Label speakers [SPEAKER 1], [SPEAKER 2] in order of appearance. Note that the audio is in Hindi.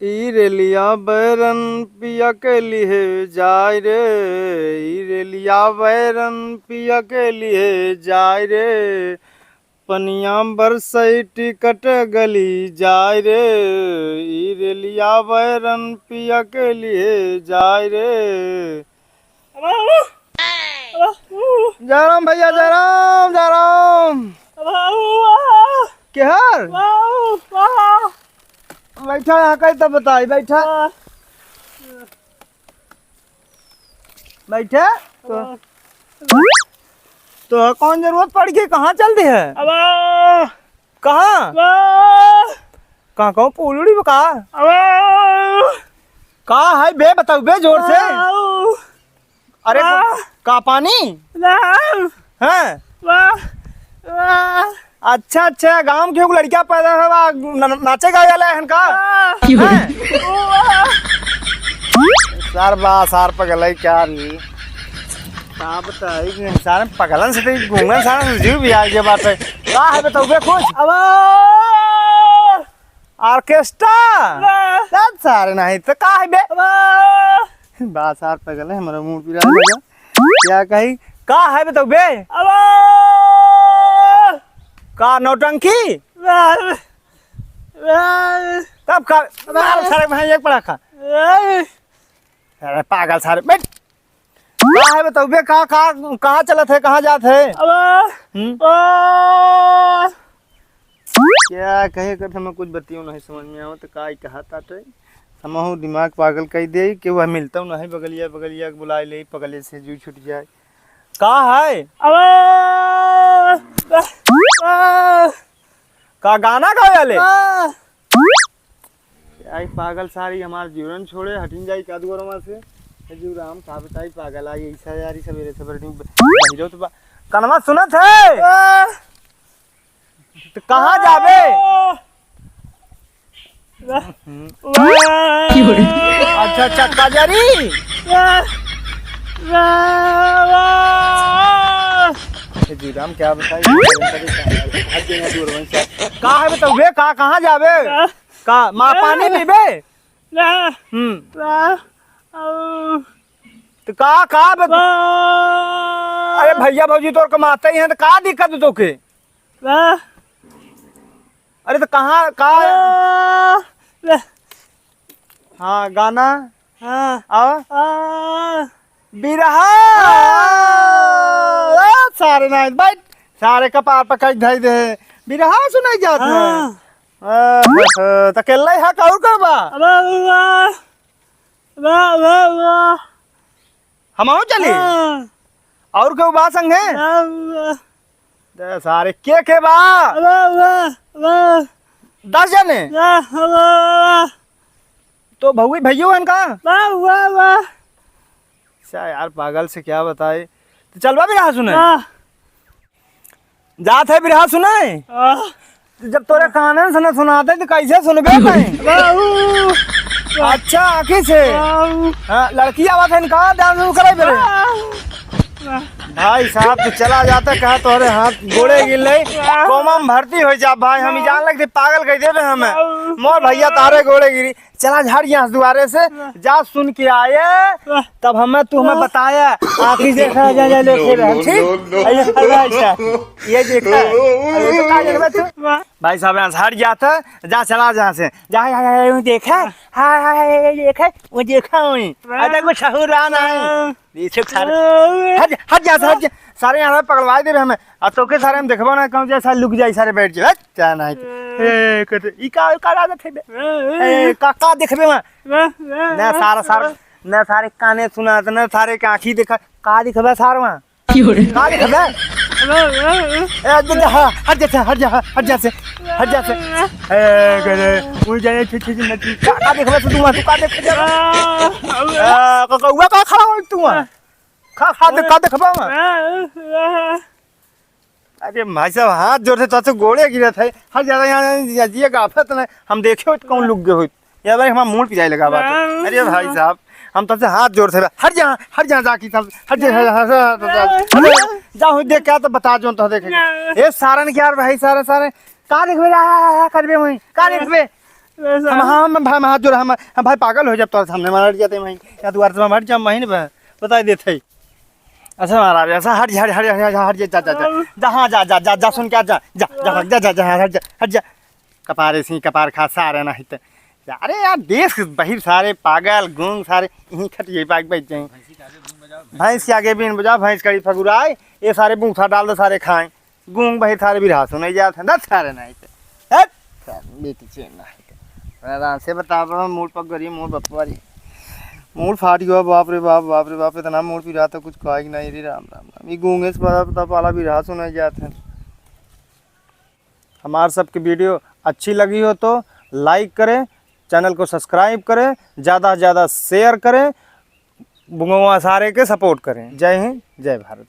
[SPEAKER 1] ई रेलिया बैरन पिया के लिए जाय रे, ई रेलिया बैरन पिया के लिए जाय रे, पनिया बरसई टिकट गली जाय रे, ई रेलिया बैरन पिया के लिए जाय रे। जयराम भैया, जयराम जयराम। केहर बैठा यहाँ कहीं तब बताई। बैठा बैठे तो कौन जरूरत पड़ गई? कहाँ चल दी है? कहाँ कहाँ कहूँ पुलड़ी में कहाँ है बे? बताओ बे जोर से। अरे का पानी है? अच्छा अच्छा, गांव के लड़किया पैदा हुआ नाचे गा वाला है का? सार बा सार पगल क्या नहीं का बताई सारे पगलन से घूंगन सारा जीव भी आ गया बात है। का है बताओ बे कुछ? अब ऑर्केस्ट्रा सारे नहीं तो का है बे? बा सार पगल है, हमारा मुंह पिला देगा क्या कही? का है बताओ बे? का नौटंकी तब का सारे भाई एक पड़ा खा। अरे पागल सारे बैठ। कहाँ है बताओ बे? कहाँ चलत है? कहाँ जात है? क्या कहे कर हमें कुछ बतियो नहीं समझ में आओ तो का कहा ताटे हमहू दिमाग पागल कह दे कि वह मिलता नहीं बगलिया बगलिया बुला ले पगले से जू छूट जाए। का है? का गाना गावे? आई पागल सारी हमार जीवन छोड़े हटिन जाई कादुगरमा से जीव राम का बताई पागल आई ऐसा यारी सवेरे सवेरे हीरो तो कनमा सुनत है तो कहाँ जाबे? अच्छा अच्छा काजरी जीराम क्या बताई का है बताओ बे? कहाँ जाबे? का माँ पानी पीबे? तो का बता? अरे भैया भौजी तोर कमाते ही हैं तो का दिक्कत है तोके? अरे तो कहाँ का? हाँ गाना बिरहा सारे नाच बैठ सारे कपार पर कई धई दे बिरहा सुनाई जात है। तो केले है का और करबा? हम आओ चली और क्यों बा संग है सारे के बा 10 जने तो भौई भैया इनका यार पागल से क्या बताए। तो चलवा बिरहा सुने जात है बिरहा सुने जब तोरे कानन से न सुनाते तो कैसे सुनबे कहीं? अच्छा आखी से लड़की आवत है इनका डांस करे मेरे भाई साहब तो चला जाता कहा तोहरे हाथ गोड़े गिर ले कोमा में भर्ती हो जा भाई। हम जान लगते पागल कह दे हमें मोर भैया तारे गोड़े गिरी। चला झाड़ यहाँ दुआरे से जा सुन के आए तब हमें तू हमें बताया आखिर देखा जा लेके रह ठीक ये देखा भाई साहब यहाँ झाड़ जाता जा चला जहाँ से जा देखा हाँ देखा वो देखा वही अरे शहूर आना है हट जा सारे यहाँ पकड़वा दे हमें और तो के सारे हम देखबो ना कहूँ जैसा लुक जाए सारे बैठ जाए क्या नहीं ई का आदत है का देखबे ना सारा ना सारे काने सुना ना सारे के आँखी देखा का दिखबे सारे वहाँ का दिखबे? हट जा से उड़ जाए का देखबे तू वहाँ तू का देख जा का खड़ा हो तू वहाँ का देखबे वहाँ? अरे भाई साहब हाथ जोर से तो गोड़े गिरत है हर जगह यहाँ ये गाफत ना हम देखे कौन लुक गए हो या भाई हमारा मुंह पिजाई लगा बात। अरे भाई साहब हम तो हाथ जोर से हर जहाँ जाकी सब हर जाओ देख क्या तो बता जो तो देखेंगे ये सारन क्या भाई सारे का देखबे करबे वही का देखबे हम हाथ जोड़ हम भाई पागल हो जब तो सामने मार जाते वहीं या द्वार से हट जा वहीं बता देते। अच्छा महाराज ऐसा हट जा हट जा हट जा जा जहाँ जा जा जा जा सुन क्या जा जा जा जा जा जा हट जा कपारे सी कपार खा सारे ना हित अरे यार देश बहिर सारे पागल गूंग सारे यहीं खटिए पाग बैठ जाए। भैंस के आगे बीन बजा भैंस कड़ी फगुराए ये सारे बूथा डाल दो सारे खाएं गूंग बहिर सारे भी सुन नहीं जाते दस सारे ना बेटी चेन आराम से बता मूड पक गई मूड बपवारी मूड फाट गया बाप रे बाप इतना मूड भी रहा था कुछ कहा कि नहीं रे राम राम राम ये गूंगे से पता पाला भी रहा सुनाई जाते हैं। हमारे सबकी वीडियो अच्छी लगी हो तो लाइक करें चैनल को सब्सक्राइब करें ज़्यादा से ज़्यादा शेयर करें बुंगवा सारे के सपोर्ट करें। जय हिंद जय भारत।